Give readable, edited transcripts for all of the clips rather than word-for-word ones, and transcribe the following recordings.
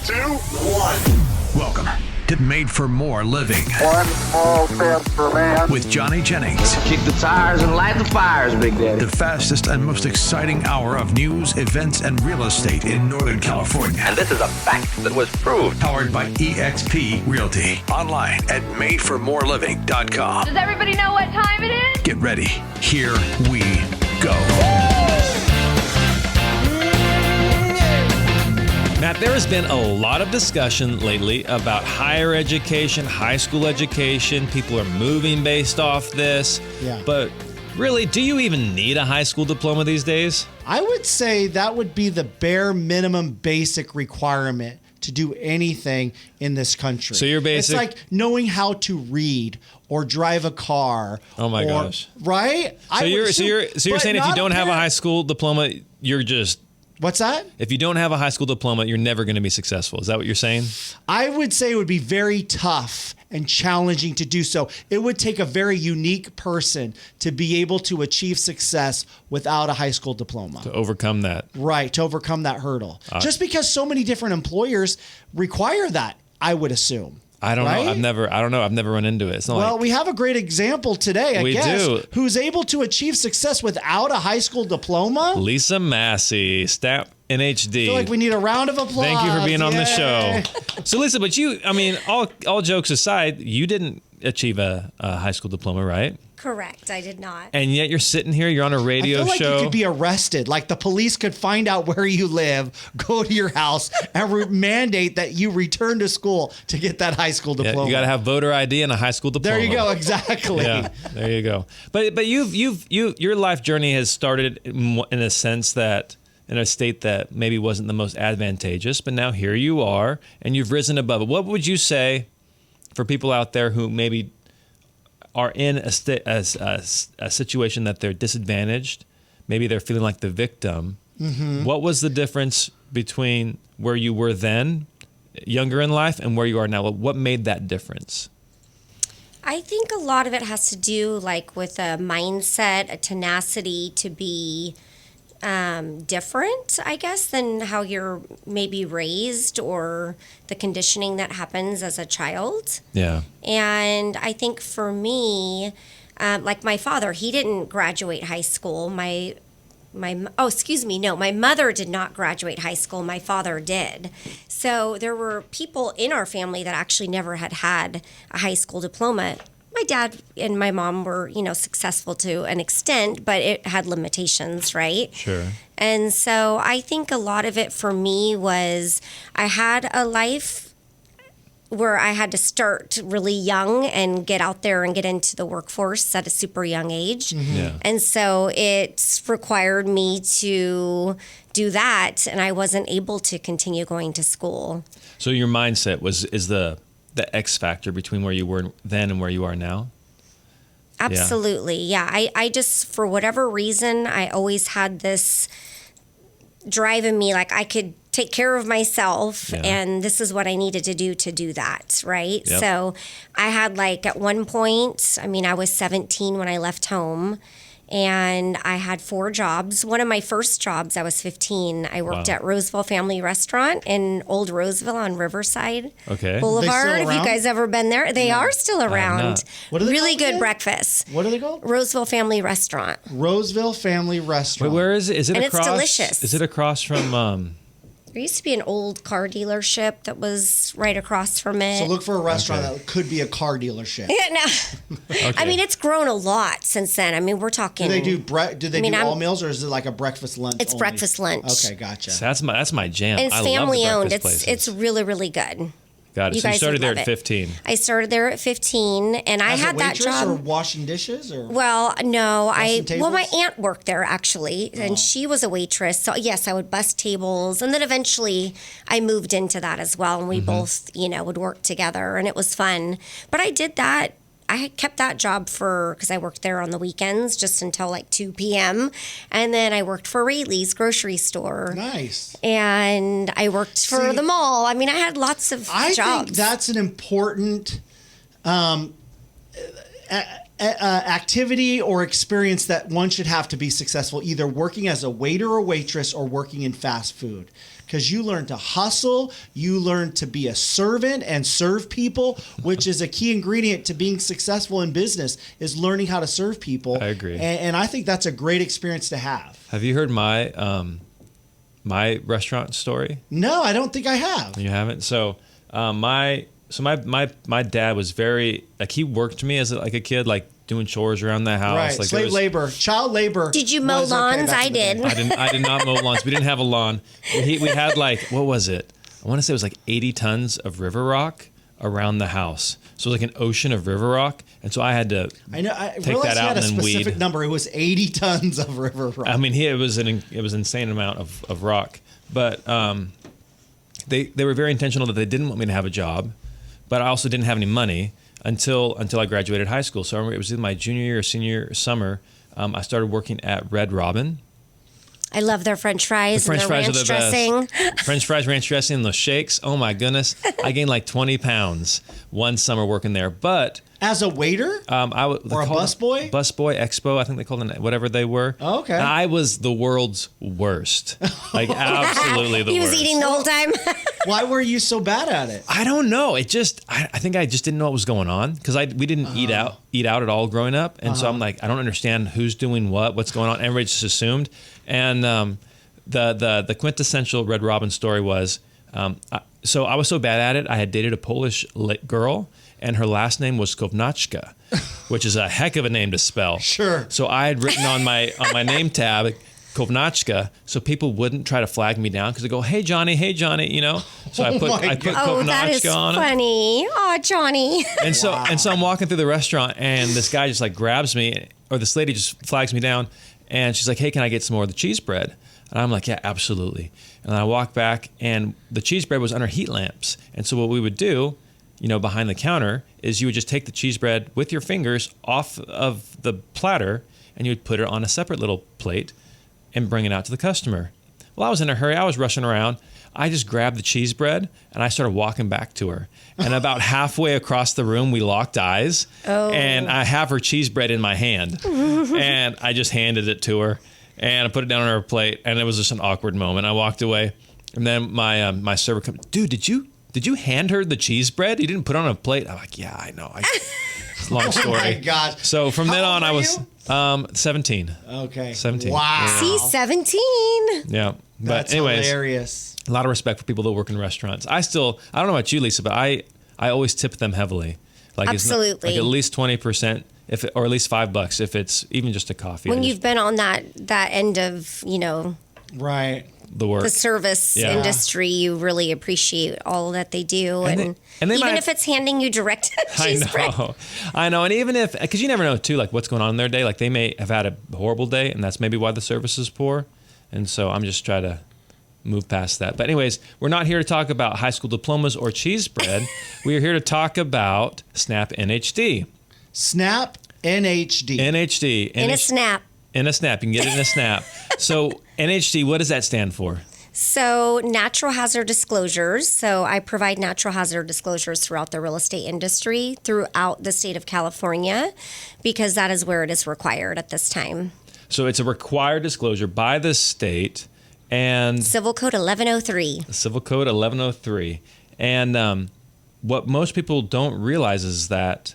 2, 1. Welcome to Made for More Living. One small step for man. With Johnny Jennings. Kick the tires and light the fires, Big Daddy. The fastest and most exciting hour of news, events, and real estate in Northern California. And this is a fact that was proved. Powered by eXp Realty. Online at madeformoreliving.com. Does everybody know what time it is? Get ready. Here we go. Matt, there has been a lot of discussion lately about higher education, high school education. People are moving based off this. Yeah. But really, do you even need a high school diploma these days? I would say that would be the bare minimum basic requirement to do anything in this country. So you're basic. It's like knowing how to read or drive a car. Oh my gosh. Right? So you're saying if you don't have a high school diploma, you're just... What's that? If you don't have a high school diploma, you're never going to be successful. Is that what you're saying? I would say it would be very tough and challenging to do so. It would take a very unique person to be able to achieve success without a high school diploma. To overcome that. Right, to overcome that hurdle. Just because so many different employers require that, I would assume. I don't right? know. I've never run into it. It's not we have a great example today, I guess, who's able to achieve success without a high school diploma. Lisa Massey, Snap NHD. I feel like we need a round of applause. Thank you for being on the show. So Lisa, but all jokes aside, you didn't achieve a high school diploma, right? Correct, I did not. And yet you're sitting here, you're on a radio I feel like show. you could be arrested. Like the police could find out where you live, go to your house, and mandate that you return to school to get that high school diploma. You got to have voter ID and a high school diploma. There you go, exactly. Yeah, there you go. But your life journey has started in a sense that in a state that maybe wasn't the most advantageous, but now here you are and you've risen above it. What would you say for people out there who maybe are in a situation that they're disadvantaged, maybe they're feeling like the victim? Mm-hmm. What was the difference between where you were then, younger in life, and where you are now? What made that difference? I think a lot of it has to do with a mindset, a tenacity to be different, I guess, than how you're maybe raised or the conditioning that happens as a child. Yeah. And I think for me, like my father, he didn't graduate high school. My mother did not graduate high school. My father did. So there were people in our family that actually never had a high school diploma. My dad and my mom were, successful to an extent, but it had limitations, right? Sure. And so I think a lot of it for me was I had a life where I had to start really young and get out there and get into the workforce at a super young age. Mm-hmm. Yeah. And so it required me to do that, and I wasn't able to continue going to school. So your mindset is the X factor between where you were then and where you are now? Absolutely. Yeah. I just, for whatever reason, I always had this drive in me, like I could take care of myself and this is what I needed to do that. Right. Yep. So I had at one point, I was 17 when I left home. And I had 4 jobs. One of my first jobs, I was 15. I worked at Roseville Family Restaurant in Old Roseville on Riverside Boulevard. If you guys ever been there, they are still around. What are they really called good again? breakfast. What are they called? Roseville Family Restaurant. Roseville Family Restaurant. Wait, where is it? Is it and across? It's delicious. Is it across from? There used to be an old car dealership that was right across from it. So look for a restaurant that could be a car dealership. Yeah, no. It's grown a lot since then. We're talking. Do they do all meals, or is it like a breakfast lunch? It's only? breakfast lunch. Okay, gotcha. So that's my jam. And it's I family love the owned. places. It's really, really good. Got it. So you started there at 15. I started there at 15, and I had that job. Or washing dishes, or well, no, my aunt worked there actually, and she was a waitress. So yes, I would bus tables, and then eventually I moved into that as well, and we both, would work together, and it was fun. But I did that. I kept that job because I worked there on the weekends just until 2 p.m. And then I worked for Rayleigh's grocery store. Nice. And I worked for the mall. I had lots of jobs. I think that's an important activity or experience that one should have to be successful, either working as a waiter or waitress or working in fast food. because you learn to hustle, you learn to be a servant and serve people, which is a key ingredient to being successful in business, is learning how to serve people. I agree. And I think that's a great experience to have. Have you heard my my restaurant story? No, I don't think I have. You haven't? So my dad was very, like, he worked me as a kid, like doing chores around the house. Right, Like slave labor, child labor. Did you mow was okay lawns? back I in the did. day. I did not mow lawns. We didn't have a lawn. We had like, what was it? I want to say it was like 80 tons of river rock around the house. So it was like an ocean of river rock. And so I had to I know. I take realized that you out had a and then specific weed. number. It was 80 tons of river rock. I mean, it was an insane amount of rock. But they were very intentional that they didn't want me to have a job, but I also didn't have any money until I graduated high school. So I remember it was in my junior year or senior summer. I started working at Red Robin. I love their French fries. The French and their fries ranch are the dressing. best. French fries, ranch dressing, and those shakes. Oh my goodness! I gained like 20 pounds one summer working there. But As a waiter? or a busboy? Busboy, expo, I think they called it, whatever they were. Oh, okay. And I was the world's worst. Like absolutely the He was worst. eating the whole time. Why were you so bad at it? I don't know. It just, I think I just didn't know what was going on because we didn't eat out at all growing up, and so I'm like, I don't understand who's doing what's going on. Everybody just assumed, and the quintessential Red Robin story was, so I was so bad at it. I had dated a Polish girl, and her last name was Kovnachka, which is a heck of a name to spell. Sure. So I had written on my name tab Kovnachka, so people wouldn't try to flag me down because they go, "Hey Johnny, you know." So I put Oh, that is Kovnachka on it. funny. Oh, Johnny. And so I'm walking through the restaurant, and this guy just like grabs me, or this lady just flags me down, and she's like, "Hey, can I get some more of the cheese bread?" And I'm like, "Yeah, absolutely." And I walk back, and the cheese bread was under heat lamps. And so what we would do, you know, behind the counter, is you would just take the cheese bread with your fingers off of the platter, and you would put it on a separate little plate and bring it out to the customer. Well, I was in a hurry. I was rushing around. I just grabbed the cheese bread and I started walking back to her. And about halfway across the room, we locked eyes. Oh. And I have her cheese bread in my hand. And I just handed it to her. And I put it down on her plate. And it was just an awkward moment. I walked away. And then my server comes, "Dude, did you hand her the cheese bread? You didn't put it on a plate?" I'm like, "Yeah, I know." It's a long story. Oh my gosh. So from then How on, old I were was 17. Okay. 17. Wow. See, 17. Yeah. But That's anyways, hilarious. a lot of respect for people that work in restaurants. I don't know about you, Lisa, but I always tip them heavily. Like Absolutely. Like at least 20%, or at least $5 if it's even just a coffee. When you've been on that end of, you know, Right. the work. the service Yeah. industry, you really appreciate all that they do. And they even might- if it's handing you direct I cheese bread. know. I know. And even if, because you never know too, like what's going on in their day. Like they may have had a horrible day, and that's maybe why the service is poor. And so I'm just trying to move past that. But anyways, we're not here to talk about high school diplomas or cheese bread. We are here to talk about Snap NHD. Snap NHD. NHD. In a snap. In a snap. You can get it in a snap. So NHD, what does that stand for? So, natural hazard disclosures. So, I provide natural hazard disclosures throughout the real estate industry, throughout the state of California, because that is where it is required at this time. So it's a required disclosure by the state and Civil Code 1103. Civil Code 1103. And what most people don't realize is that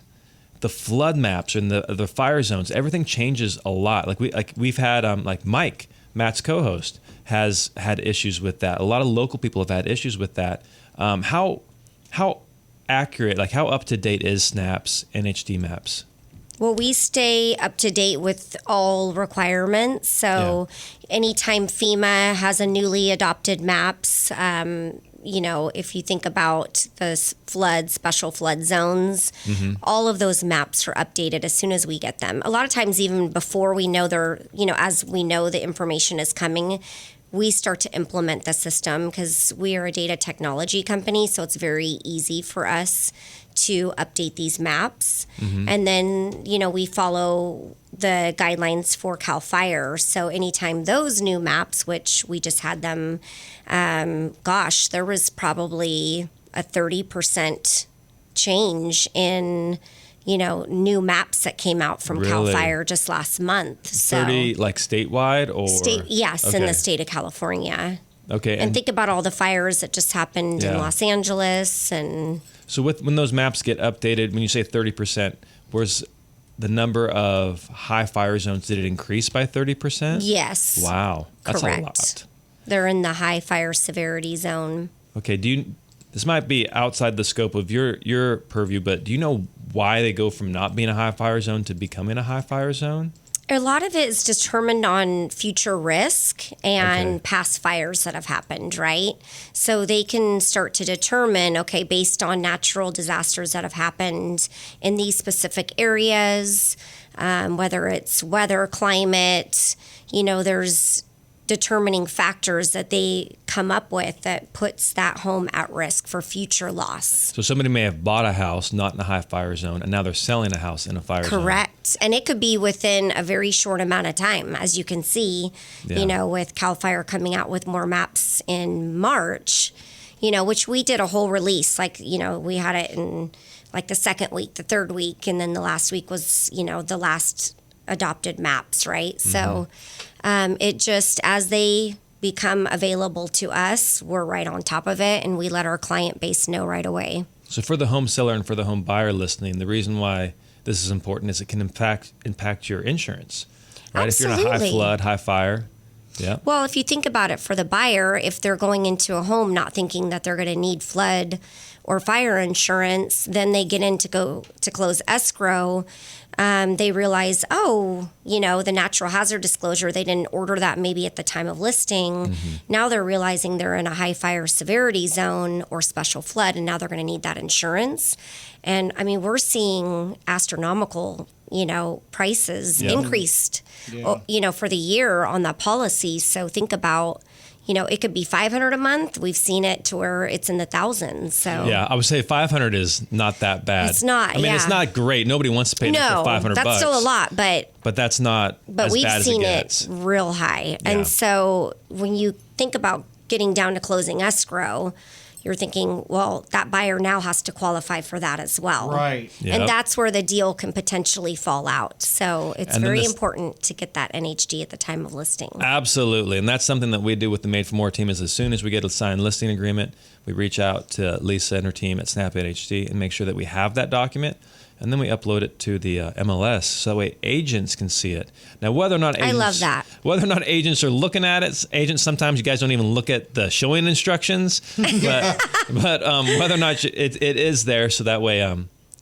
the flood maps and the fire zones, everything changes a lot. We've had like Mike, Matt's co-host, has had issues with that. A lot of local people have had issues with that. How accurate, like how up to date is Snap's NHD maps? Well, we stay up to date with all requirements. So anytime FEMA has a newly adopted maps, you know, if you think about the special flood zones, all of those maps are updated as soon as we get them. A lot of times, even before we know as we know the information is coming, we start to implement the system because we are a data technology company. So it's very easy for us to update these maps. And then, you know, we follow the guidelines for Cal Fire. So anytime those new maps, which we just had them, there was probably a 30% change in, you know, new maps that came out from Cal Really? Fire just last month. So 30, like statewide or? in Okay. the state of California. Okay. And think about all the fires that just happened in Yeah. Los Angeles. And So when those maps get updated, when you say 30%, was the number of high fire zones, did it increase by 30%? yes. Wow. That's Correct. a lot. They're in the high fire severity zone. Okay. This might be outside the scope of your purview, but do you know why they go from not being a high fire zone to becoming a high fire zone? A lot of it is determined on future risk and Okay. past fires that have happened, right? So they can start to determine, okay, based on natural disasters that have happened in these specific areas, whether it's weather, climate, there's determining factors that they come up with that puts that home at risk for future loss. So somebody may have bought a house not in a high fire zone, and now they're selling a house in a fire zone. Correct. And it could be within a very short amount of time, as you can see, Yeah. with Cal Fire coming out with more maps in March, which we did a whole release. We had it in like the second week, the third week, and then the last week was, the last adopted maps, right? Mm-hmm. So it just, as they become available to us, we're right on top of it, and we let our client base know right away. So for the home seller and for the home buyer listening, the reason why this is important is it can impact your insurance, right? Absolutely. If you're in a high flood, high fire, yeah. Well, if you think about it for the buyer, if they're going into a home not thinking that they're going to need flood or fire insurance, then they get in to go to close escrow. They realize, the natural hazard disclosure, they didn't order that maybe at the time of listing. Mm-hmm. Now they're realizing they're in a high fire severity zone or special flood, and now they're going to need that insurance. And I mean, we're seeing astronomical, prices increased, for the year on that policy. So think about, it could be $500 a month. We've seen it to where it's in the thousands. So Yeah, I would say 500 is not that bad. It's not, I mean, it's not great. Nobody wants to pay no, for 500 that's bucks. still a lot, but That's not as we've bad as seen it it gets. real high. Yeah. And so when you think about getting down to closing escrow, you're thinking, well, that buyer now has to qualify for that as well. Right. Yep. And that's where the deal can potentially fall out. So it's And then very this- important to get that NHD at the time of listing. Absolutely. And that's something that we do with the Made for More team is as soon as we get a signed listing agreement, we reach out to Lisa and her team at Snap NHD and make sure that we have that document. And then we upload it to the MLS so that way agents can see it. Now, whether or not agents, I love that. Whether or not agents are looking at it, agents sometimes you guys don't even look at the showing instructions, but whether or not it is there, so that way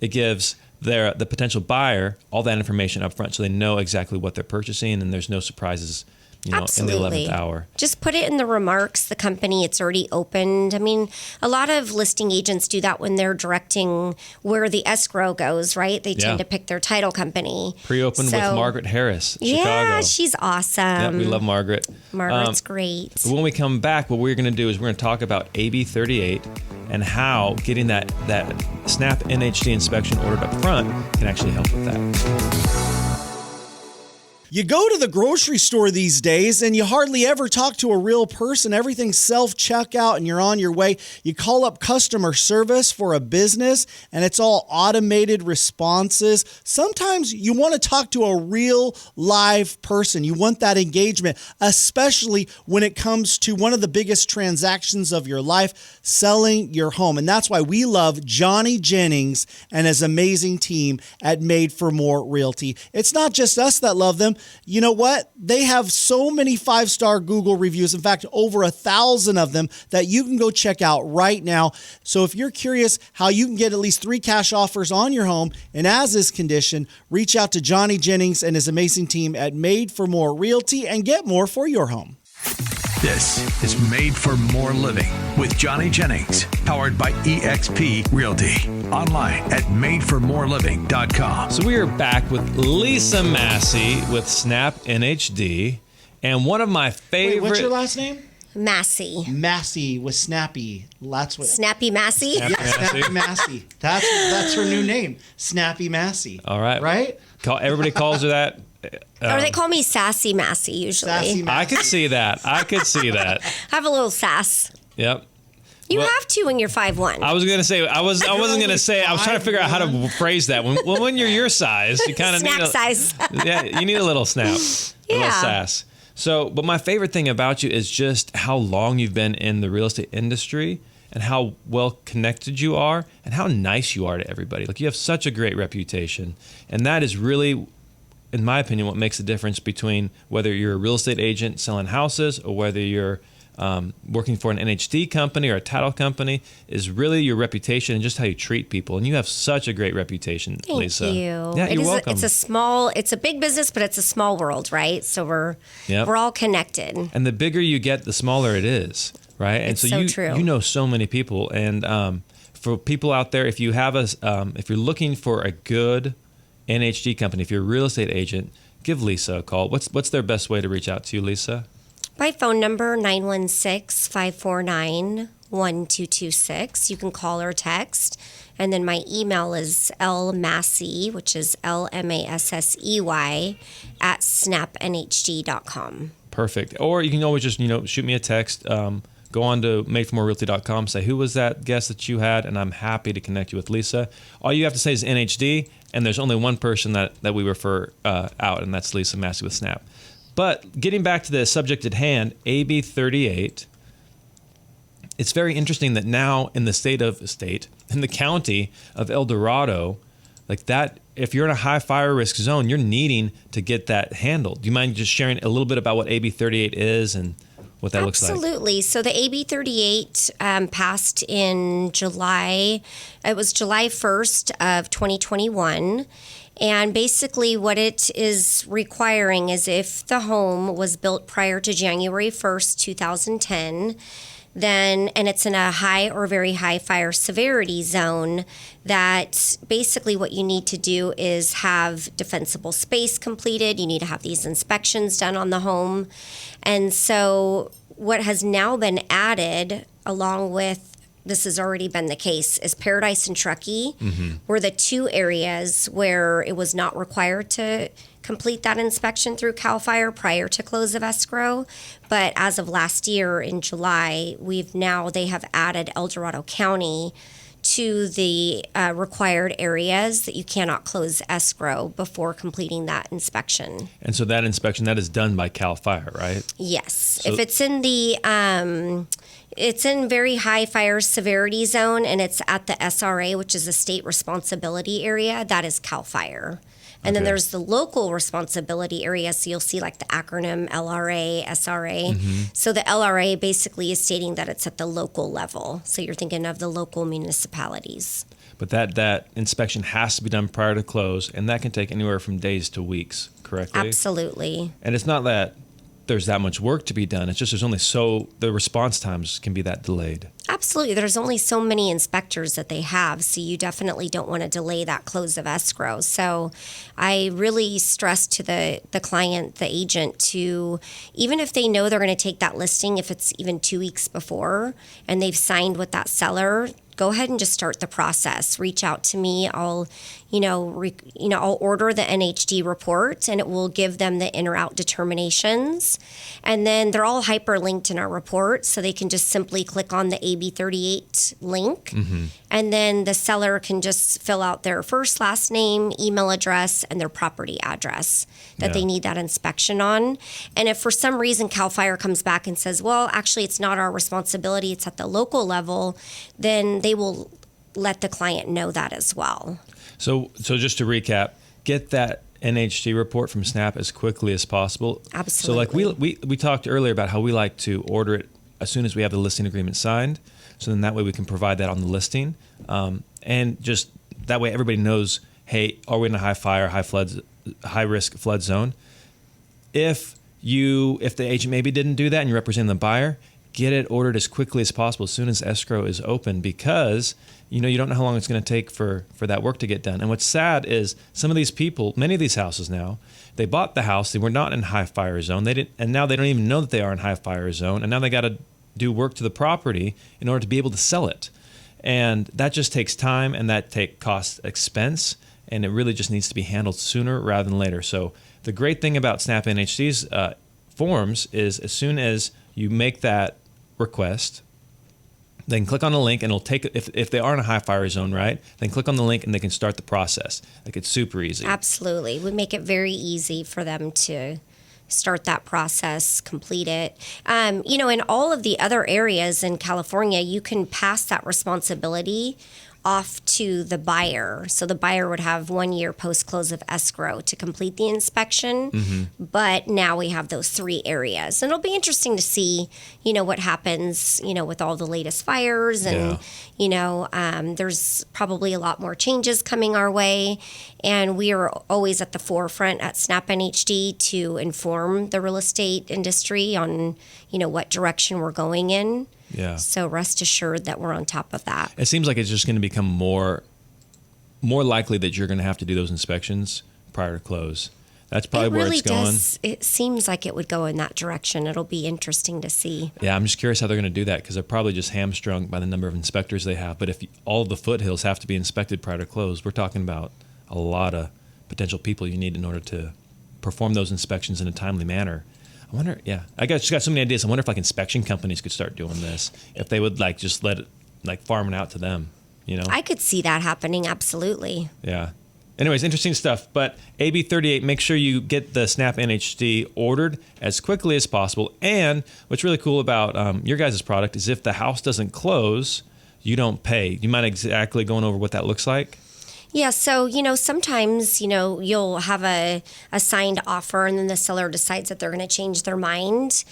it gives the potential buyer all that information up front, so they know exactly what they're purchasing, and there's no surprises. Absolutely. In the 11th hour. Just put it in the remarks, the company, it's already opened. I mean, a lot of listing agents do that when they're directing where the escrow goes, right? They tend Yeah. to pick their title company. Pre-opened with So- Margaret Harris, Yeah, Chicago. she's awesome. Yeah, we love Margaret. Margaret's great. But when we come back, what we're going to do is we're going to talk about AB 38 and how getting that Snap NHD inspection ordered up front can actually help with that. You go to the grocery store these days and you hardly ever talk to a real person. Everything's self-checkout and you're on your way. You call up customer service for a business and it's all automated responses. Sometimes you want to talk to a real live person. You want that engagement, especially when it comes to one of the biggest transactions of your life, selling your home. And that's why we love Johnny Jennings and his amazing team at Made for More Realty. It's not just us that love them. You know what? They have so many 5-star Google reviews. In fact, over 1,000 of them that you can go check out right now. So if you're curious how you can get at least 3 cash offers on your home in as-is condition, reach out to Johnny Jennings and his amazing team at Made for More Realty and get more for your home. This is Made for More Living with Johnny Jennings, powered by eXp Realty. Online at madeformoreliving.com. So we are back with Lisa Massey with Snap NHD, and one of my favorite. Wait, what's your last name? Massey. Massey with Snappy. That's what. Snappy Massey? Yeah, Snappy Massey. That's her new name, Snappy Massey. All right. Right? Everybody calls her that. Or they call me Sassy Massey usually. Sassy Massey. I could see that. I Have a little sass. Yep. You Well- have to when you're 5'1". I was gonna say I wasn't gonna say. I was trying to figure out how to phrase that. When you're your size, you kind of need Snack size. yeah, you need a little snap, a little Yeah. sass. So, but my favorite thing about you is just how long you've been in the real estate industry and how well connected you are and how nice you are to everybody. Like, you have such a great reputation. And that is really, in my opinion, what makes the difference between whether you're a real estate agent selling houses or whether you're working for an NHD company or a title company, is really your reputation and just how you treat people. And you have such a great reputation, Lisa. Thank you. Yeah, you're welcome. It's a big business, but it's a small world, right? So we're all connected. And the bigger you get, the smaller it is, right? And It's so true. You know so many people. And for people out there, if you have if you're looking for a good NHD company, if you're a real estate agent, give Lisa a call. What's their best way to reach out to you, Lisa? My phone number, 916-549-1226. You can call or text. And then my email is lmassey, which is LMASSEY, at snapnhd.com. Perfect. Or you can always just, shoot me a text. Go on to madeformorerealty.com, say, who was that guest that you had? And I'm happy to connect you with Lisa. All you have to say is NHD, and there's only one person that we refer out, and that's Lisa Massey with Snap. But getting back to the subject at hand, AB 38, it's very interesting that now in the in the county of El Dorado, like that, if you're in a high fire risk zone, you're needing to get that handled. Do you mind just sharing a little bit about what AB 38 is and what that looks like? Absolutely. So the AB 38 passed in July. It was July 1st of 2021. And basically what it is requiring is if the home was built prior to January 1st, 2010, and it's in a high or very high fire severity zone, that basically what you need to do is have defensible space completed. You need to have these inspections done on the home. And so what has now been added, along with, this has already been the case, is Paradise and Truckee were the two areas where it was not required to complete that inspection through Cal Fire prior to close of escrow. But as of last year in July, they have added El Dorado County to the required areas that you cannot close escrow before completing that inspection. And so that inspection, that is done by Cal Fire, right? Yes. So if it's in the it's in very high fire severity zone and it's at the SRA, which is a state responsibility area, that is Cal Fire. And then there's the local responsibility area. So you'll see like the acronym LRA, SRA. So the LRA basically is stating that it's at the local level. So you're thinking of the local municipalities. But that inspection has to be done prior to close, and that can take anywhere from days to weeks, correctly? Absolutely. And it's not that there's that much work to be done. It's just the response times can be that delayed. Absolutely. There's only so many inspectors that they have, so you definitely don't want to delay that close of escrow. So I really stress to the client, the agent, to, even if they know they're going to take that listing, if it's even 2 weeks before and they've signed with that seller, go ahead and just start the process. Reach out to me. I'll order the NHD report, and it will give them the in or out determinations. And then they're all hyperlinked in our report, so they can just simply click on the AB 38 link, and then the seller can just fill out their first, last name, email address, and their property address that they need that inspection on. And if for some reason Cal Fire comes back and says, well, actually it's not our responsibility, it's at the local level, then they will let the client know that as well. So just to recap, get that NHD report from Snap as quickly as possible. Absolutely. So like we talked earlier about how we like to order it as soon as we have the listing agreement signed. So then that way we can provide that on the listing. And just that way everybody knows, hey, are we in a high fire, high risk flood zone? If the agent maybe didn't do that and you're representing the buyer, get it ordered as quickly as possible as soon as escrow is open, because you don't know how long it's going to take for that work to get done. And what's sad is some of these people, many of these houses now, they bought the house, they were not in high fire zone, and now they don't even know that they are in high fire zone, and now they got to do work to the property in order to be able to sell it. And that just takes time, and that costs expense, and it really just needs to be handled sooner rather than later. So the great thing about Snap NHD's forms is as soon as you make that request, they can click on the link, and it'll take, if they are in a high fire zone, right, then click on the link and they can start the process. Like, it's super easy. Absolutely. We make it very easy for them to start that process, complete it. In all of the other areas in California, you can pass that responsibility off to the buyer. So the buyer would have 1 year post-close of escrow to complete the inspection. But now we have those 3 areas. And it'll be interesting to see, what happens, with all the latest fires. And, there's probably a lot more changes coming our way. And we are always at the forefront at Snap NHD to inform the real estate industry on, what direction we're going in. Yeah. So rest assured that we're on top of that. It seems like it's just going to become more likely that you're going to have to do those inspections prior to close. That's probably where it's going. It seems like it would go in that direction. It'll be interesting to see. Yeah, I'm just curious how they're going to do that because they're probably just hamstrung by the number of inspectors they have. But if all the foothills have to be inspected prior to close, we're talking about a lot of potential people you need in order to perform those inspections in a timely manner. I wonder, I just got so many ideas. I wonder if inspection companies could start doing this, if they would just let it farm it out to them, I could see that happening, absolutely. Yeah. Anyways, interesting stuff. But AB 38, make sure you get the Snap NHD ordered as quickly as possible. And what's really cool about your guys' product is if the house doesn't close, you don't pay. Do you mind exactly going over what that looks like? Yeah, so, sometimes, you'll have a signed offer and then the seller decides that they're going to change their mind.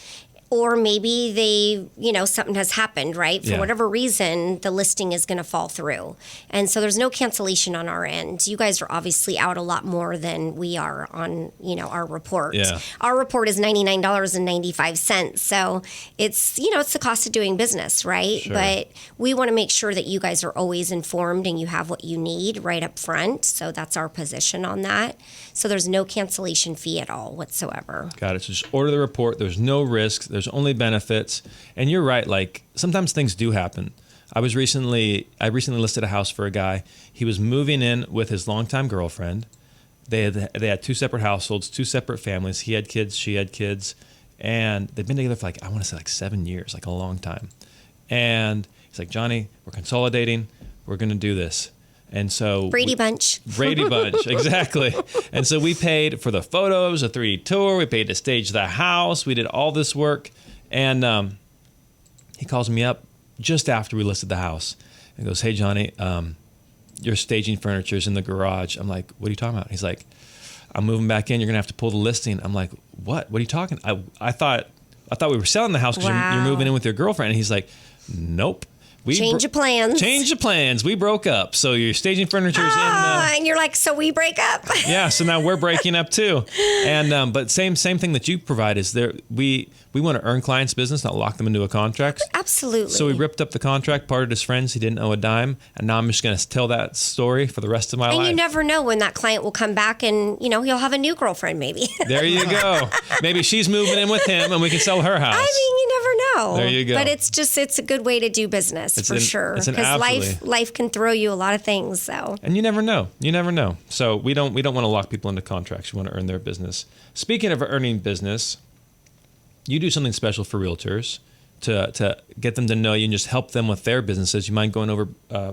Or maybe they, something has happened, right? For whatever reason, the listing is going to fall through. And so there's no cancellation on our end. You guys are obviously out a lot more than we are on, our report. Yeah. Our report is $99.95. So it's, it's the cost of doing business, right? Sure. But we want to make sure that you guys are always informed and you have what you need right up front. So that's our position on that. So there's no cancellation fee at all whatsoever. Got it. So just order the report. There's no risk. There's only benefits. And you're right. Sometimes things do happen. I recently listed a house for a guy. He was moving in with his longtime girlfriend. They had 2 separate households, 2 separate families. He had kids. She had kids. And they've been together for I want to say 7 years, a long time. And he's like, Johnny, we're consolidating. We're going to do this. And so Brady Bunch, exactly. And so we paid for the photos, a 3D tour. We paid to stage the house. We did all this work. And he calls me up just after we listed the house and goes, hey, Johnny, your staging furniture's in the garage. I'm like, what are you talking about? He's like, I'm moving back in. You're going to have to pull the listing. I'm like, what? What are you talking? I thought we were selling the house because you're moving in with your girlfriend. And he's like, nope. Change of plans. Change of plans. We broke up. So your staging furniture's in the... And you're like, so we break up? Yeah, so now we're breaking up too. And but same thing that you provide is there. We want to earn clients' business, not lock them into a contract. Absolutely. So we ripped up the contract, parted his friends. He didn't owe a dime. And now I'm just going to tell that story for the rest of my life. And you never know when that client will come back and, he'll have a new girlfriend maybe. There you go. Maybe she's moving in with him and we can sell her house. You never know. There you go. But it's a good way to do business for sure. Because life can throw you a lot of things. So. And you never know. So we don't want to lock people into contracts. We want to earn their business. Speaking of earning business, you do something special for realtors to get them to know you and just help them with their businesses. You mind going over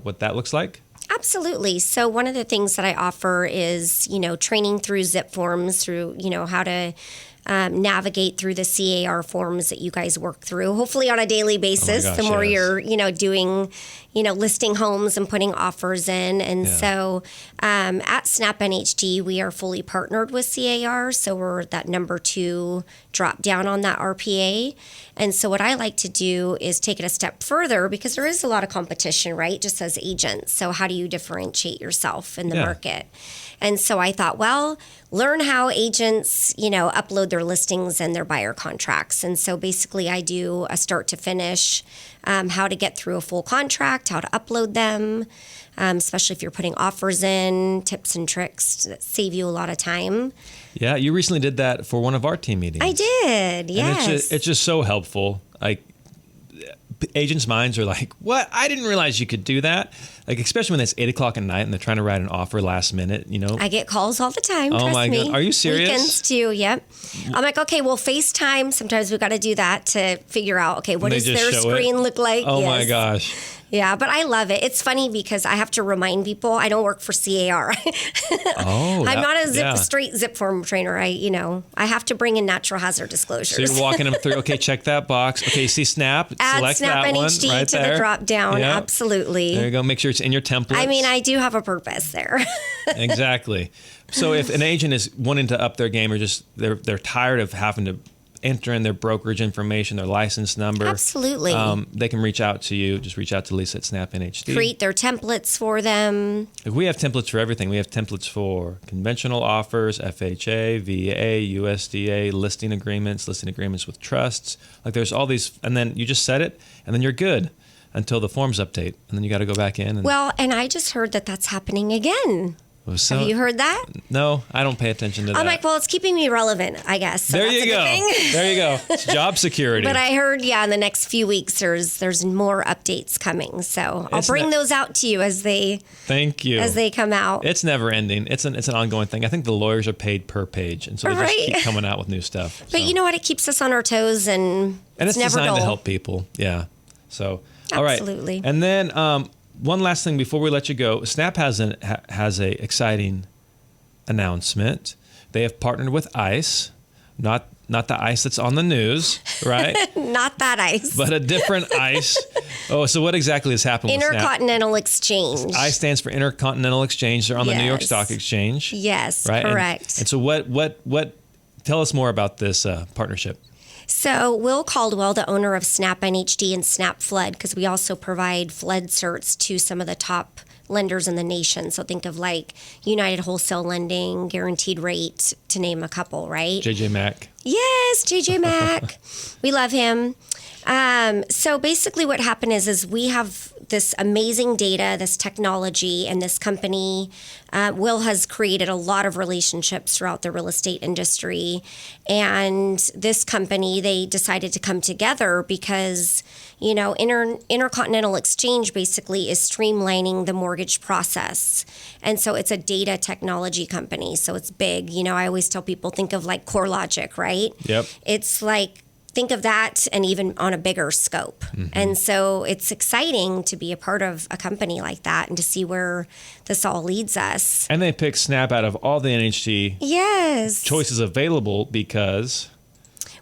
what that looks like? Absolutely. So one of the things that I offer is, training through zip forms, through, how to navigate through the CAR forms that you guys work through, hopefully on a daily basis. The more you're, doing, listing homes and putting offers in. And so at Snap NHD, we are fully partnered with CAR. So we're that number 2 drop down on that RPA. And so what I like to do is take it a step further because there is a lot of competition, right? Just as agents. So how do you differentiate yourself in the market? And so I thought, well, learn how agents, upload their listings and their buyer contracts. And so basically I do a start to finish, how to get through a full contract, how to upload them, especially if you're putting offers in, tips and tricks that save you a lot of time. Yeah, you recently did that for one of our team meetings. I did, yes. And it's just so helpful. Agents' minds are like, what? I didn't realize you could do that. Especially when it's 8 o'clock at night and they're trying to write an offer last minute, I get calls all the time. Oh my God. Are you serious? Weekends too, yep. I'm like, okay, well, FaceTime. Sometimes we've got to do that to figure out, okay, what does their screen look like? Oh my gosh. Yeah, but I love it. It's funny because I have to remind people I don't work for CAR. Oh, I'm not a straight zip form trainer. I have to bring in natural hazard disclosures. So you're walking them through. Okay, check that box. Okay, see Snap. Add select Snap that NHD one right to there. the drop down. Yep. Absolutely. There you go. Make sure it's in your template. I mean, I do have a purpose there. Exactly. So if an agent is wanting to up their game or just they're tired of having to enter in their brokerage information, their license number. Absolutely. They can reach out to you. Just reach out to Lisa at Snap NHD. Create their templates for them. We have templates for everything. We have templates for conventional offers, FHA, VA, USDA, listing agreements with trusts. Like there's all these, and then you just set it, and then you're good until the forms update, and then you got to go back in. Well, and I just heard that that's happening again. So, have you heard that? No, I don't pay attention to that. I'm like, well, it's keeping me relevant, I guess. So there that's you a good go. thing. There you go. It's job security. But I heard, in the next few weeks, there's more updates coming. So I'll bring those out to you as they Thank you. as they come out. It's never ending. It's an ongoing thing. I think the lawyers are paid per page, and so they just keep coming out with new stuff. But you know what? It keeps us on our toes, and it's never designed dull. to help people. Yeah. So all right. Absolutely. And then one last thing before we let you go, Snap has a exciting announcement. They have partnered with ICE, not the ICE that's on the news, right? Not that ICE, but a different ICE. Oh, so what exactly has happened with Snap? Intercontinental Exchange. ICE stands for Intercontinental Exchange. They're on the New York Stock Exchange. Yes, right? correct. And so what? Tell us more about this partnership. So Will Caldwell, the owner of Snap NHD and Snap Flood, because we also provide flood certs to some of the top lenders in the nation. So think of like United Wholesale Lending, Guaranteed Rate, to name a couple, right? JJ Mack. Yes, JJ Mack. We love him. So basically what happened is we have this amazing data, this technology, and this company. Will has created a lot of relationships throughout the real estate industry. And this company, they decided to come together because, Intercontinental Exchange basically is streamlining the mortgage process. And so it's a data technology company. So it's big. I always tell people, think of like CoreLogic, right? Yep. It's like, think of that and even on a bigger scope. Mm-hmm. And so it's exciting to be a part of a company like that and to see where this all leads us. And they picked Snap out of all the NHD choices available because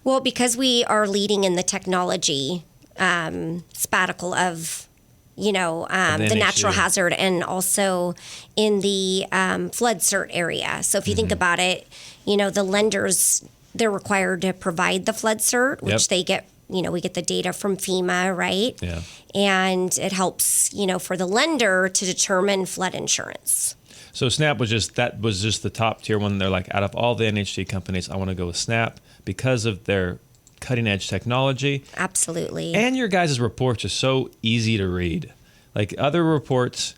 we are leading in the technology spaticle of the natural hazard and also in the flood cert area. So if you think about it, the lenders, they're required to provide the flood cert, which they get, we get the data from FEMA, right? Yeah. And it helps, for the lender to determine flood insurance. So Snap was just the top tier one. They're like, out of all the NHD companies, I want to go with Snap because of their cutting edge technology. Absolutely. And your guys' reports are so easy to read. Like other reports,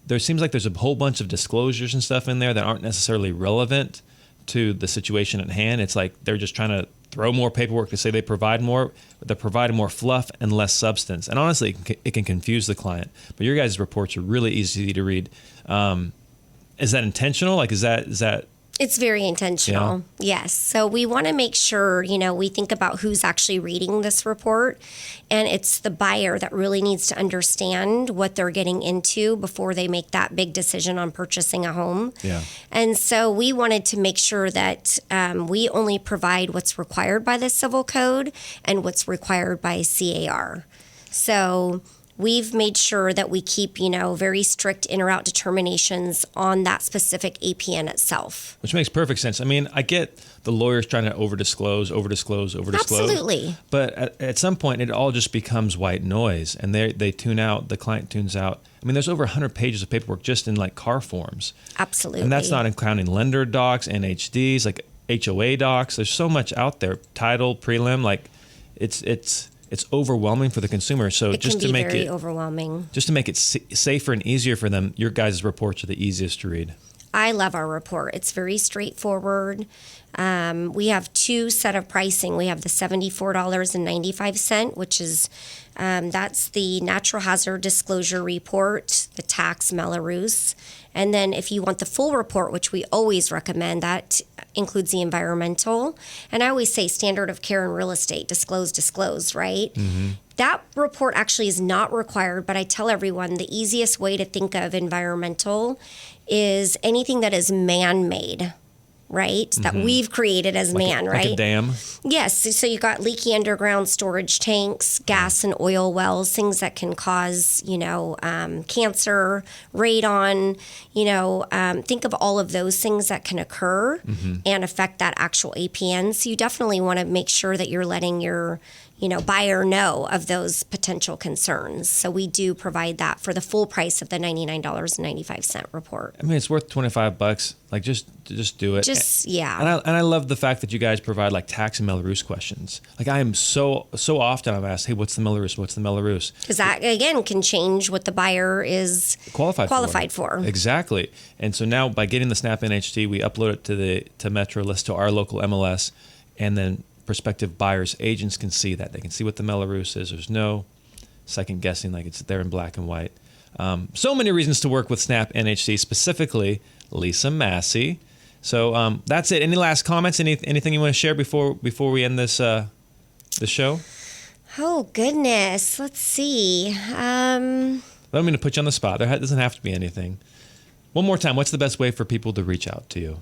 there seems like there's a whole bunch of disclosures and stuff in there that aren't necessarily relevant to the situation at hand. It's like they're just trying to throw more paperwork to say they provide more, but they're providing more fluff and less substance. And honestly, it can confuse the client. But your guys' reports are really easy to read. Is that intentional? Like, is that? It's very intentional. Yeah. Yes. So we want to make sure, we think about who's actually reading this report. And it's the buyer that really needs to understand what they're getting into before they make that big decision on purchasing a home. Yeah. And so we wanted to make sure that we only provide what's required by the Civil Code and what's required by CAR. So we've made sure that we keep, very strict in or out determinations on that specific APN itself. Which makes perfect sense. I mean, I get the lawyers trying to over-disclose. Absolutely. But at some point, it all just becomes white noise, and they tune out, the client tunes out. I mean, there's over 100 pages of paperwork just in, like, car forms. Absolutely. And that's not counting lender docs, NHDs, like HOA docs. There's so much out there. Title, prelim, like, it's overwhelming for the consumer. So it just can to be make very it overwhelming. Just to make it safer and easier for them, your guys' reports are the easiest to read. I love our report. It's very straightforward. We have two set of pricing. We have the $74.95, which is That's the natural hazard disclosure report, the tax Melrose. And then if you want the full report, which we always recommend, that includes the environmental. And I always say standard of care in real estate, disclose, right? Mm-hmm. That report actually is not required, but I tell everyone the easiest way to think of environmental is anything that is man-made, right? Mm-hmm. That we've created as right? Like a dam? Yes. So you got leaky underground storage tanks, gas and oil wells, things that can cause, cancer, radon, think of all of those things that can occur and affect that actual APN. So you definitely want to make sure that you're letting your buyer know of those potential concerns. So we do provide that for the full price of the $99.95 report. I mean, it's worth $25. Like, just do it. Yeah. And I love the fact that you guys provide like tax and Melrose questions. Like, I am so often I'm asked, hey, what's the Melrose? What's the Melrose? Because that again can change what the buyer is qualified for. Exactly. And so now by getting the Snap NHD, we upload it to Metro List, to our local MLS, and then prospective buyers, agents can see that. They can see what the Melrose is. There's no second guessing, like it's there in black and white. So many reasons to work with Snap NHD, specifically Lisa Massey. So that's it. Any last comments? Anything you want to share before we end this the show? Oh goodness, let's see. I don't mean to put you on the spot. There doesn't have to be anything. One more time, what's the best way for people to reach out to you?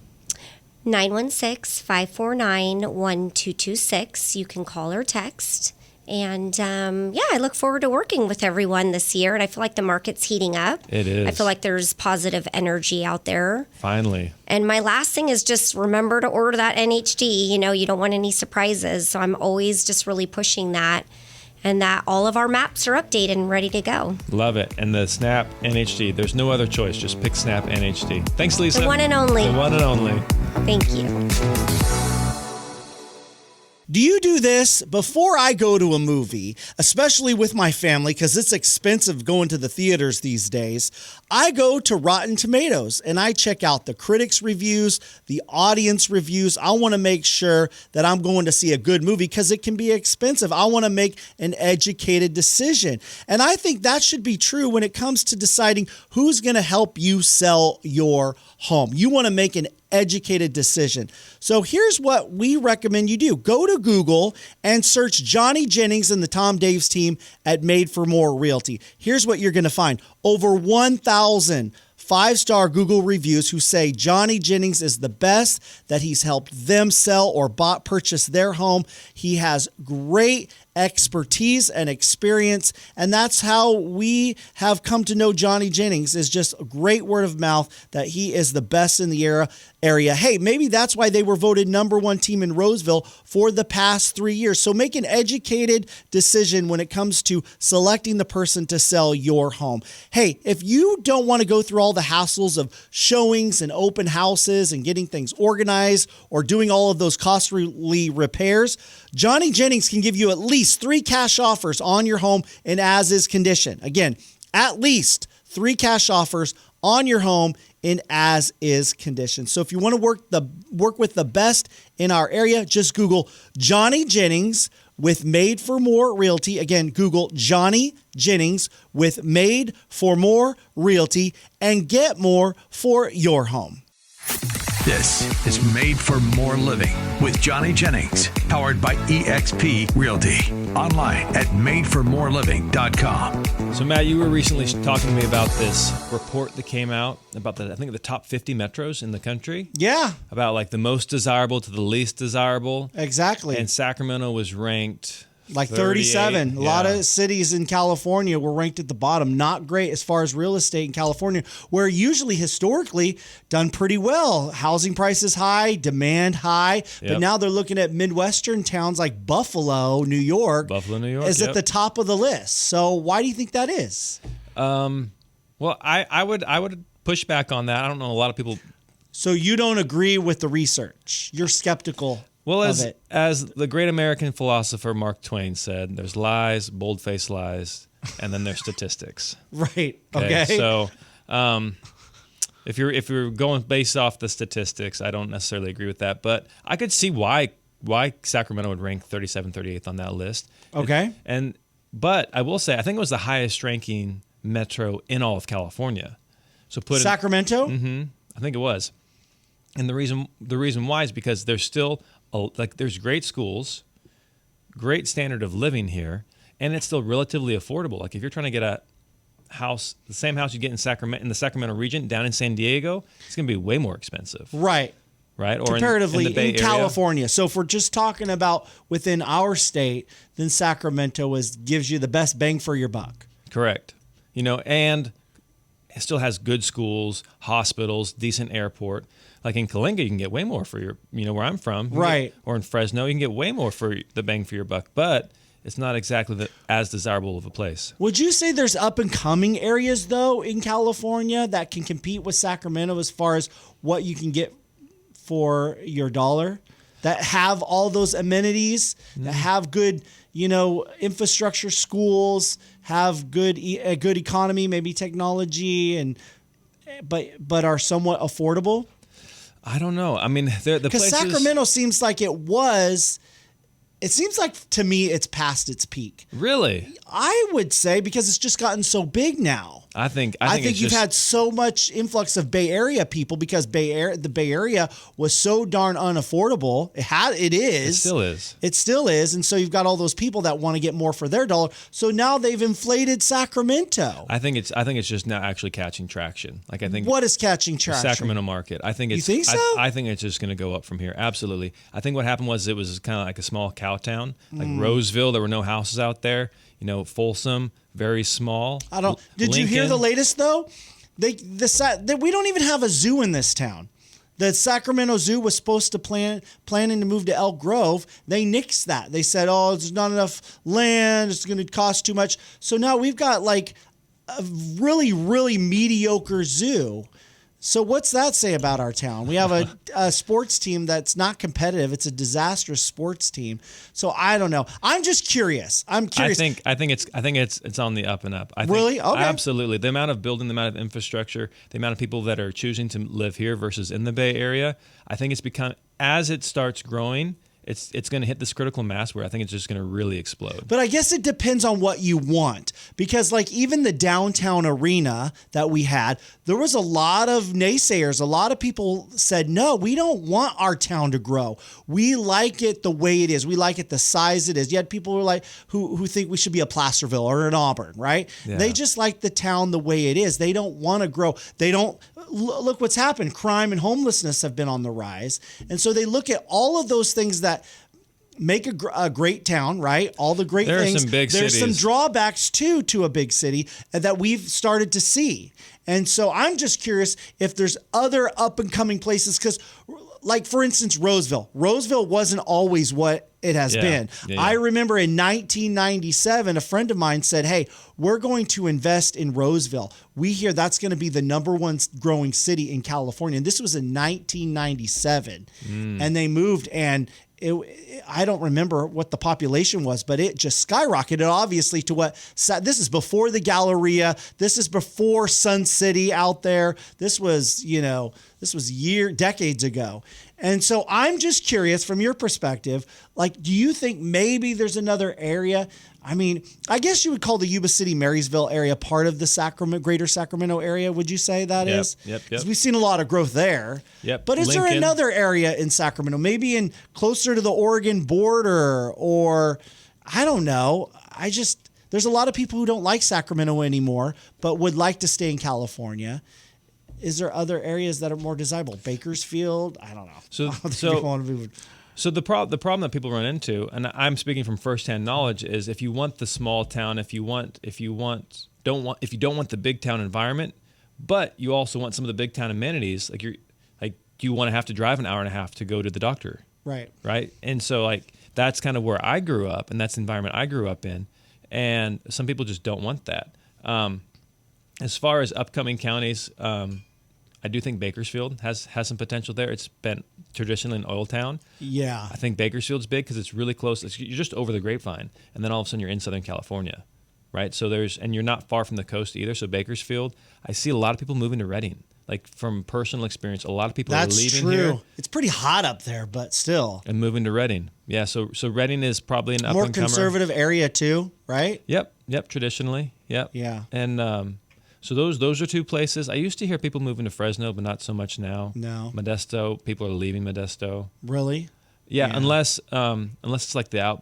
916-549-1226. You can call or text. And I look forward to working with everyone this year. And I feel like the market's heating up. It is. I feel like there's positive energy out there. Finally. And my last thing is just remember to order that NHD. You don't want any surprises. So I'm always just really pushing that. And that all of our maps are updated and ready to go. Love it. And the Snap NHD, there's no other choice. Just pick Snap NHD. Thanks, Lisa. The one and only. The one and only. Thank you. Do you do this before I go to a movie, especially with my family, because it's expensive going to the theaters these days? I go to Rotten Tomatoes and I check out the critics' reviews, the audience reviews. I want to make sure that I'm going to see a good movie because it can be expensive. I want to make an educated decision. And I think that should be true when it comes to deciding who's going to help you sell your home. You want to make an educated decision. So here's what we recommend you do. Go to Google and search Johnny Jennings and the Tom Daves team at Made for More Realty. Here's what you're going to find. Over 1,000 5-star Google reviews who say Johnny Jennings is the best, that he's helped them sell or purchase their home. He has great expertise and experience, and that's how we have come to know Johnny Jennings, is just a great word of mouth that he is the best in the area. Hey, maybe that's why they were voted #1 team in Roseville for the past 3 years. So make an educated decision when it comes to selecting the person to sell your home. Hey, if you don't want to go through all the hassles of showings and open houses and getting things organized or doing all of those costly repairs, Johnny Jennings can give you at least 3 cash offers on your home in as-is condition. Again, at least 3 cash offers on your home in as-is condition. So if you want to work with the best in our area, just Google Johnny Jennings with Made for More Realty. Again, Google Johnny Jennings with Made for More Realty and get more for your home. This is Made for More Living with Johnny Jennings, powered by eXp Realty. Online at madeformoreliving.com. So, Matt, you were recently talking to me about this report that came out about the top 50 metros in the country. Yeah. About like the most desirable to the least desirable. Exactly. And Sacramento was ranked like 37. Yeah. A lot of cities in California were ranked at the bottom. Not great as far as real estate in California, where usually historically done pretty well. Housing prices high, demand high. But now they're looking at Midwestern towns like Buffalo, New York. Is at the top of the list. So why do you think that is? Well, I would push back on that. I don't know. A lot of people. So you don't agree with the research. You're skeptical. Well, as the great American philosopher Mark Twain said, there's lies, bold-faced lies, and then there's statistics. Right. Okay. So, if you're going based off the statistics, I don't necessarily agree with that, but I could see why Sacramento would rank 37th, 38th on that list. Okay. And But I will say, I think it was the highest ranking metro in all of California. So Sacramento? I think it was. And the reason why is because there's still there's great schools, great standard of living here, and it's still relatively affordable. Like if you're trying to get a house, the same house you get in the Sacramento region down in San Diego, it's going to be way more expensive. Right. Or comparatively in the Bay Area. California. So if we're just talking about within our state, then Sacramento gives you the best bang for your buck. Correct. And it still has good schools, hospitals, decent airport. Like in Kalinga, you can get way more for your, where I'm from. Right. Or in Fresno, you can get way more for the bang for your buck. But it's not exactly as desirable of a place. Would you say there's up and coming areas, though, in California that can compete with Sacramento as far as what you can get for your dollar, that have all those amenities, that have good, infrastructure, schools, have a good economy, maybe technology, but are somewhat affordable? I don't know. I mean, the because Sacramento seems like it seems like to me it's past its peak. Really? I would say because it's just gotten so big now. I think you've had so much influx of Bay Area people because the Bay Area was so darn unaffordable. It still is. And so you've got all those people that want to get more for their dollar. So now they've inflated Sacramento. I think it's just now actually catching traction. What is catching traction? The Sacramento market. I think it's. You think so? I think it's just going to go up from here. Absolutely. I think what happened was it was kind of like a small cow town, like Roseville. There were no houses out there. Folsom, very small. Did you hear the latest though? We don't even have a zoo in this town. The Sacramento Zoo was supposed to planning to move to Elk Grove. They nixed that. They said, "Oh, there's not enough land. It's going to cost too much." So now we've got like a really, really mediocre zoo. So what's that say about our town? We have a sports team that's not competitive. It's a disastrous sports team. So I don't know. I'm just curious. I think it's on the up and up. Really? Okay. Absolutely. The amount of building, the amount of infrastructure, the amount of people that are choosing to live here versus in the Bay Area. I think it's become, as it starts growing, it's going to hit this critical mass where I think it's just going to really explode. But I guess it depends on what you want, because like even the downtown arena that we had, there was a lot of naysayers. A lot of people said, no, we don't want our town to grow. We like it the way it is. We like it the size it is. You had people who think we should be a Placerville or an Auburn, right? Yeah. They just like the town the way it is. They don't want to grow. They don't look what's happened. Crime and homelessness have been on the rise. And so they look at all of those things that make a great town, right? All the great things. There's some drawbacks too to a big city that we've started to see. And so I'm just curious if there's other up and coming places, because like for instance, Roseville wasn't always what it has been. Yeah. I remember in 1997, a friend of mine said, "Hey, we're going to invest in Roseville. We hear that's going to be the number one growing city in California." And this was in 1997. And they moved, and I don't remember what the population was, but it just skyrocketed, obviously, to this is before the Galleria. This is before Sun City out there. This was decades ago. And so I'm just curious from your perspective, like, do you think maybe there's another area? I mean, I guess you would call the Yuba City, Marysville area part of the greater Sacramento area. Would you say that is? Yep. Because we've seen a lot of growth there. Yep. But is there another area in Sacramento, maybe closer to the Oregon border, or I don't know. There's a lot of people who don't like Sacramento anymore, but would like to stay in California. Is there other areas that are more desirable? Bakersfield? I don't know. So the problem that people run into, and I'm speaking from firsthand knowledge, is if you want the small town, if you don't want the big town environment, but you also want some of the big town amenities, you want to have to drive an hour and a half to go to the doctor. Right. And so that's kind of where I grew up, and that's the environment I grew up in. And some people just don't want that. As far as upcoming counties, I do think Bakersfield has some potential there. It's been traditionally an oil town. Yeah. I think Bakersfield's big because it's really close. You're just over the Grapevine, and then all of a sudden you're in Southern California, right? So and you're not far from the coast either. So Bakersfield, I see a lot of people moving to Redding. like from personal experience, a lot of people That's are leaving true. here It's pretty hot up there, but still. and moving to Redding. Yeah, so Redding is probably an More up-and-comer. conservative area too, right? Yep, traditionally. Yep. Yeah. And so those are two places. I used to hear people moving to Fresno, but not so much now. No. Modesto, people are leaving Modesto. Really? Yeah, Yeah. unless it's like the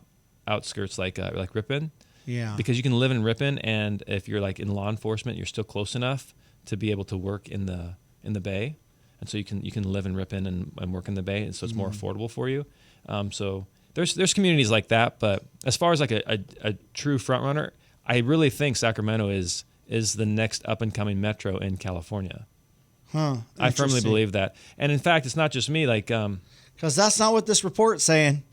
outskirts, like Ripon. Yeah. Because you can live in Ripon, and if you're like in law enforcement, you're still close enough to be able to work in the Bay, and so you can live in Ripon and work in the Bay, and so it's more affordable for you. So there's communities like that, but as far as like a true front runner, I really think Sacramento is the next up and coming metro in California. Huh. I firmly Interesting. believe that, and in fact, it's not just me. Like, Because that's not what this report's saying.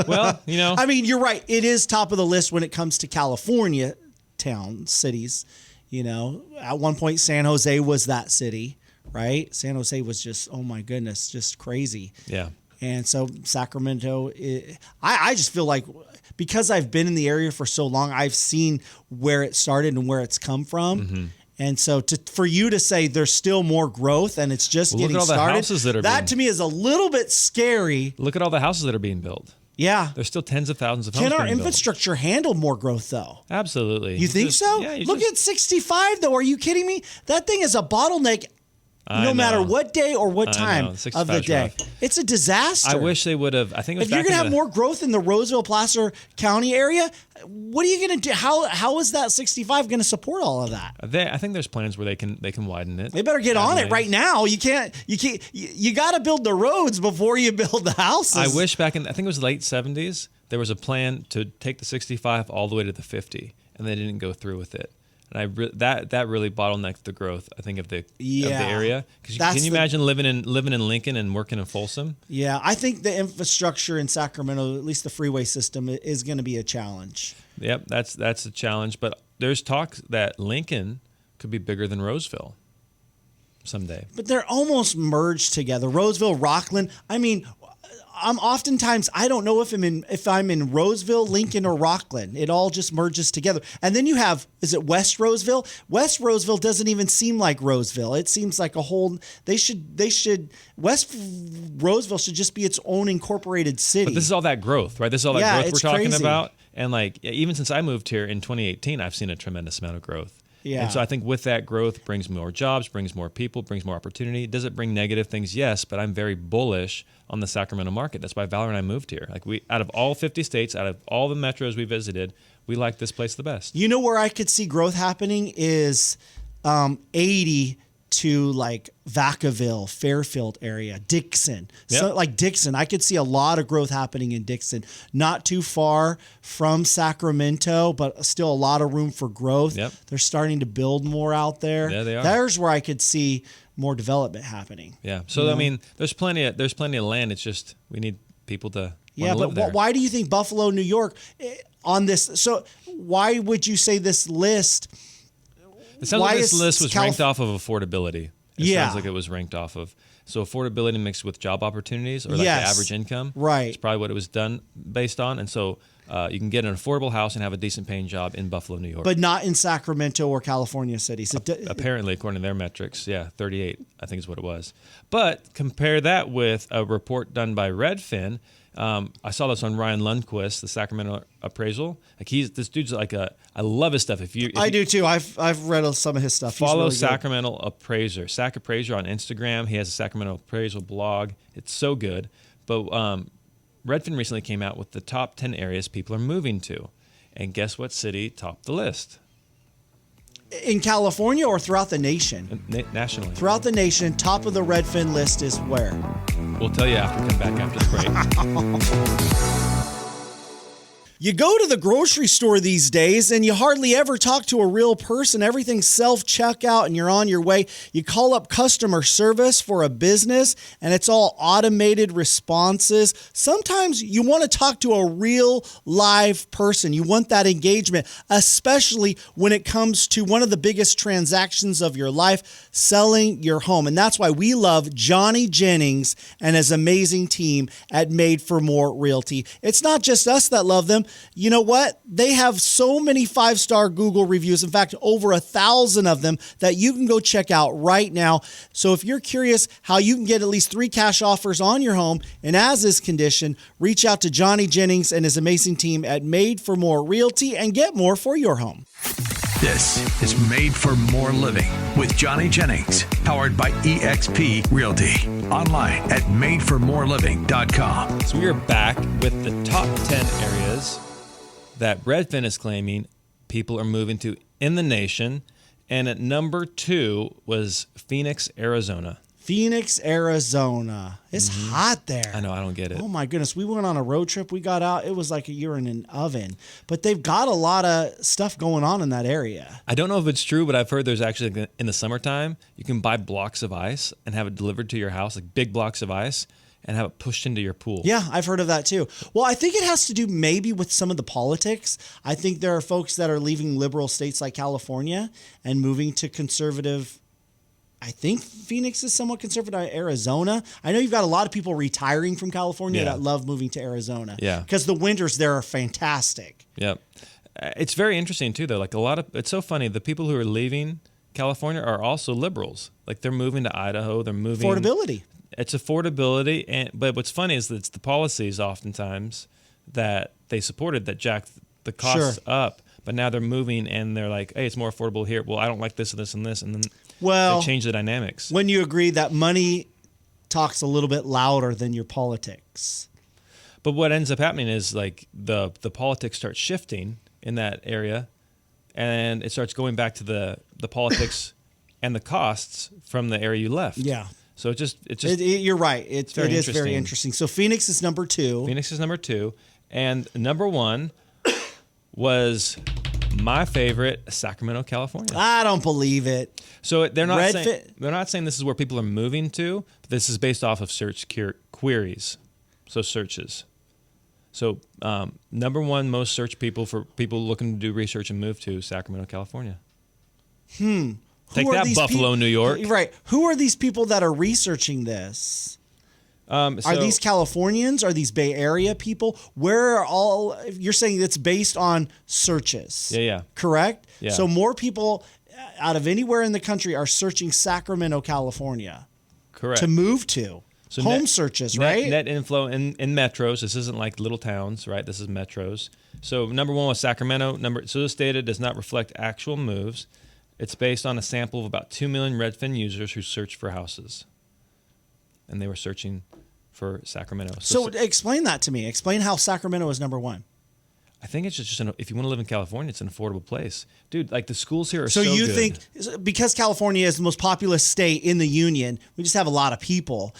well, you know, I mean, you're right. It is top of the list when it comes to California towns, cities. You know, at one point, San Jose was that city, right? San Jose was just, oh my goodness, just crazy. yeah. And so Sacramento, I just feel like because I've been in the area for so long, I've seen where it started and where it's come from. Mm-hmm. And so for you to say there's still more growth and it's just Well, look getting at all the started, houses that are that being- to me is a little bit scary. Look at all the houses that are being built. Yeah. There's still tens of thousands of homes Can our being built. infrastructure handle more growth though? Absolutely. You think so? Yeah. Look at 65 though. Are you kidding me? That thing is a bottleneck no matter what day or what time of the 65 's day. rough. It's a disaster. I wish they would have. I think it was If you're back going to in have the- more growth in the Roseville, Placer County area, what are you going to do? How is that 65 going to support all of that? I think there's plans where they can widen it. They better get on it right now. You got to build the roads before you build the houses. I wish back in, I think it was late 70s, there was a plan to take the 65 all the way to the 50, and they didn't go through with it. And that really bottlenecked the growth, I think, of the area. Because can you imagine living in Lincoln and working in Folsom? Yeah, I think the infrastructure in Sacramento, at least the freeway system, is going to be a challenge. Yep, that's a challenge. But there's talk that Lincoln could be bigger than Roseville someday. But they're almost merged together. Roseville, Rockland. I mean, I don't know if I'm in Roseville, Lincoln, or Rockland. It all just merges together. And then you have, is it West Roseville? West Roseville doesn't even seem like Roseville. It seems like a whole. West Roseville should just be its own incorporated city. But this is all that growth, right? This is all that growth it's we're talking crazy. about. And like, even since I moved here in 2018, I've seen a tremendous amount of growth. Yeah. And so I think with that growth brings more jobs, brings more people, brings more opportunity. Does it bring negative things? Yes, but I'm very bullish on the Sacramento market. That's why Valerie and I moved here. Like out of all 50 states, out of all the metros we visited, we like this place the best. You know where I could see growth happening is 80 to like Vacaville, Fairfield area, Dixon. Yep. So like Dixon, I could see a lot of growth happening in Dixon. Not too far from Sacramento, but still a lot of room for growth. Yep. They're starting to build more out there. Yeah, they are. There's where I could see more development happening. Yeah. So I mean, there's plenty of land. It's just we need people to Yeah, live but there. why do you think Buffalo, New York, on this? So why would you say this list? It sounds Why like this is list was ranked off of affordability. It Yeah. sounds like it was ranked off of. So affordability mixed with job opportunities or like Yes. the average income. Right. It's probably what it was done based on. And so you can get an affordable house and have a decent paying job in Buffalo, New York. But not in Sacramento or California cities. Apparently, according to their metrics, 38, I think is what it was. But compare that with a report done by Redfin. I saw this on Ryan Lundquist, the Sacramento appraisal. Like this dude's like I love his stuff. If you I do too. I've read some of his stuff. He's follow really good. Sacramento Appraiser, Sac Appraiser on Instagram. He has a Sacramento Appraisal blog. It's so good. But Redfin recently came out with the top 10 areas people are moving to. And guess what city topped the list? In California or throughout the nation? Nationally. Throughout the nation, top of the Redfin list is where? We'll tell you after we come back after the break. You go to the grocery store these days and you hardly ever talk to a real person. Everything's self-checkout and you're on your way. You call up customer service for a business and it's all automated responses. Sometimes you want to talk to a real live person. You want that engagement, especially when it comes to one of the biggest transactions of your life, selling your home. And that's why we love Johnny Jennings and his amazing team at Made for More Realty. It's not just us that love them. You know what? They have so many 5-star Google reviews. In fact, over 1,000 of them that you can go check out right now. So if you're curious how you can get at least 3 cash offers on your home in as-is condition, reach out to Johnny Jennings and his amazing team at Made for More Realty and get more for your home. This is Made for More Living with Johnny Jennings, powered by eXp Realty. Online at madeformoreliving.com. So we are back with the top 10 areas that Redfin is claiming people are moving to in the nation. And at number 2 was Phoenix, Arizona. Phoenix, Arizona. It's hot there. I know, I don't get it. Oh my goodness. We went on a road trip. We got out. It was like you're in an oven. But they've got a lot of stuff going on in that area. I don't know if it's true, but I've heard there's actually, in the summertime, you can buy blocks of ice and have it delivered to your house, like big blocks of ice, and have it pushed into your pool. Yeah, I've heard of that too. Well, I think it has to do maybe with some of the politics. I think there are folks that are leaving liberal states like California and moving to conservative. I think Phoenix is somewhat conservative. Arizona. I know you've got a lot of people retiring from California that love moving to Arizona. Yeah. Because the winters there are fantastic. Yep. It's very interesting too, though. Like it's so funny. The people who are leaving California are also liberals. Like they're moving to Idaho. They're moving. Affordability. It's affordability. But what's funny is that it's the policies oftentimes that they supported that jack the costs up. But now they're moving and they're like, hey, it's more affordable here. Well, I don't like this and this and this. And then they change the dynamics. When you agree that money talks a little bit louder than your politics. But what ends up happening is like the politics starts shifting in that area, and it starts going back to the politics and the costs from the area you left. Yeah. So you're right. It is very interesting. So Phoenix is number 2. Phoenix is number 2, and number 1 was my favorite, Sacramento, California. I don't believe it. So they're not saying this is where people are moving to. But this is based off of search queries, so searches. So number 1 most searched people for people looking to do research and move to Sacramento, California. Take that, Buffalo, New York. Right. Who are these people that are researching this? Are these Californians? Are these Bay Area people? Where are all? You're saying it's based on searches. Yeah. Correct? Yeah. So more people out of anywhere in the country are searching Sacramento, California. Correct. To move to. So home searches, right? Net inflow in metros. This isn't like little towns, right? This is metros. So number 1 was Sacramento. So this data does not reflect actual moves. It's based on a sample of about 2 million Redfin users who searched for houses. And they were searching for Sacramento. So explain that to me. Explain how Sacramento is number 1. I think it's just if you want to live in California, it's an affordable place. Dude, like the schools here are so good. So you think because California is the most populous state in the union, we just have a lot of people.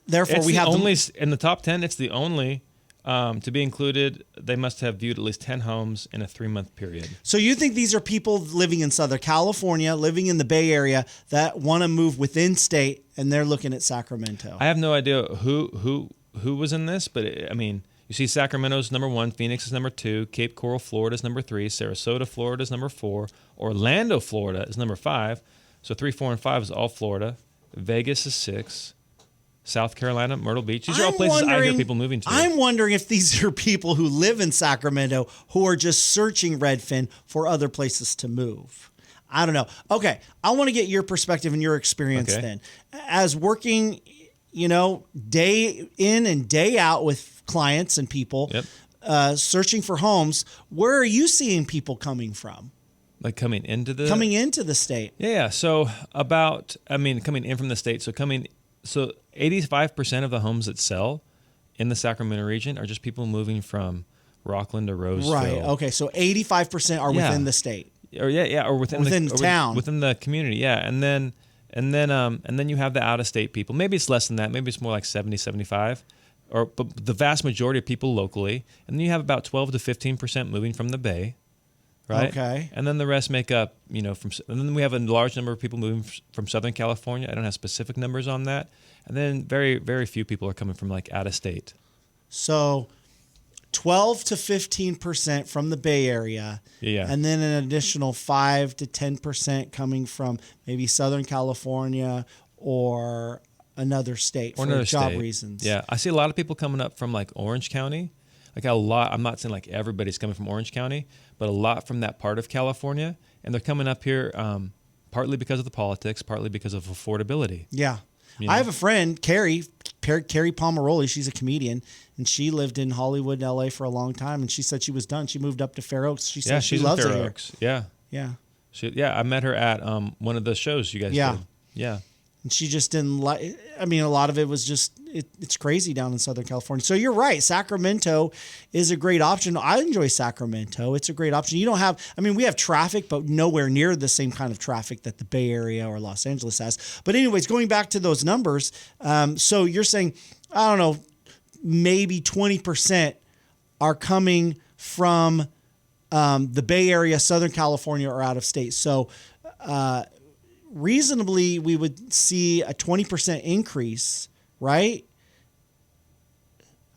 Therefore, in the top 10, it's the only to be included. They must have viewed at least 10 homes in a 3-month period. So you think these are people living in Southern California, living in the Bay Area that want to move within state, and they're looking at Sacramento? I have no idea who was in this, but I mean, you see Sacramento's number 1, Phoenix is number 2, Cape Coral, Florida is number 3, Sarasota, Florida is number 4, Orlando, Florida is number 5. So 3, 4, and 5 is all Florida. Vegas is 6. South Carolina, Myrtle Beach. These are all places I hear people moving to. I'm wondering if these are people who live in Sacramento who are just searching Redfin for other places to move. I don't know. Okay, I want to get your perspective and your experience then. As working, day in and day out with clients and people, searching for homes, where are you seeing people coming from? Like coming into the state? Yeah. So coming in from the state. So 85% of the homes that sell in the Sacramento region are just people moving from Rockland to Roseville. Right. Okay. So 85% are within the state. Or within town, within the community. Yeah. And then you have the out-of-state people. Maybe it's less than that. Maybe it's more like 70, 75. But the vast majority of people locally. And then you have about 12 to 15% moving from the Bay. Right. Okay. And then the rest make up, and then we have a large number of people moving from Southern California. I don't have specific numbers on that. And then very, very few people are coming from like out of state. So 12 to 15% from the Bay Area. Yeah. And then an additional 5 to 10% coming from maybe Southern California or another state for job reasons. Yeah. I see a lot of people coming up from like Orange County. like a lot. I'm not saying like everybody's coming from Orange County, but a lot from that part of California, and they're coming up here partly because of the politics, partly because of affordability. Yeah. You know? I have a friend, Carrie Pomeroli. She's a comedian, and she lived in Hollywood, LA for a long time, and she said she was done. She moved up to Fair Oaks. She said she loves it here. Yeah. I met her at one of the shows you guys did. Yeah. And she just didn't like, I mean, a lot of it was just, it's crazy down in Southern California. So you're right. Sacramento is a great option. I enjoy Sacramento. It's a great option. You don't have, I mean, we have traffic, but nowhere near the same kind of traffic that the Bay Area or Los Angeles has. But anyways, going back to those numbers. So you're saying, I don't know, maybe 20% are coming from the Bay Area, Southern California, or out of state. So, reasonably, we would see a 20% increase, right?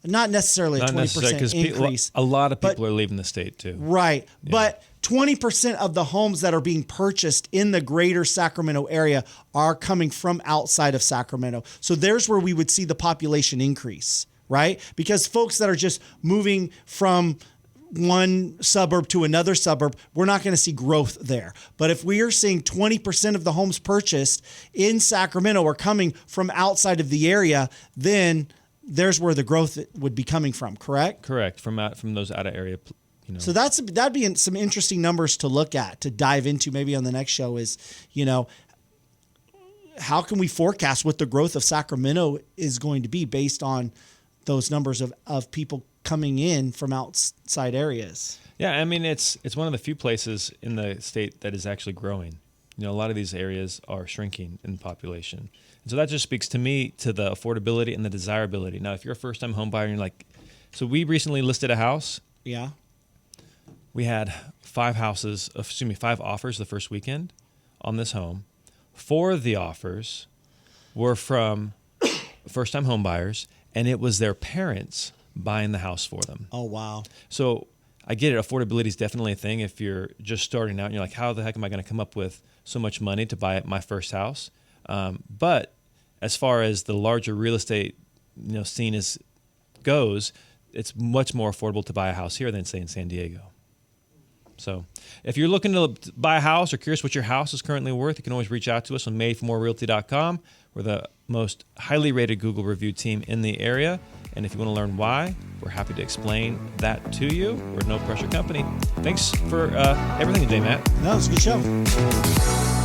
Not necessarily a 20% increase. A lot of people are leaving the state too. Right. Yeah. But 20% of the homes that are being purchased in the greater Sacramento area are coming from outside of Sacramento. So there's where we would see the population increase, right? Because folks that are just moving from one suburb to another suburb, we're not going to see growth there. But if we are seeing 20% of the homes purchased in Sacramento are coming from outside of the area, then there's where the growth would be coming from, correct? Correct. From those out of area, you know. So that'd be some interesting numbers to look at, to dive into maybe on the next show is, you know, how can we forecast what the growth of Sacramento is going to be based on those numbers of people coming in from outside areas? Yeah, I mean, it's one of the few places in the state that is actually growing. You know, a lot of these areas are shrinking in population. And so that just speaks to me to the affordability and the desirability. Now, if you're a first-time home buyer and you're like, so we recently listed a house. Yeah. We had 5 offers the first weekend on this home. 4 of the offers were from first-time home buyers, and it was their parents buying the house for them. Oh, wow. So I get it. Affordability is definitely a thing. If you're just starting out and you're like, how the heck am I going to come up with so much money to buy my first house? But as far as the larger real estate, you know, scene goes, it's much more affordable to buy a house here than, say, in San Diego. So if you're looking to buy a house or curious what your house is currently worth, you can always reach out to us on madeformorerealty.com. We're the most highly rated Google review team in the area. And if you want to learn why, we're happy to explain that to you. We're a no pressure company. Thanks for everything today, Matt. No, it's a good show.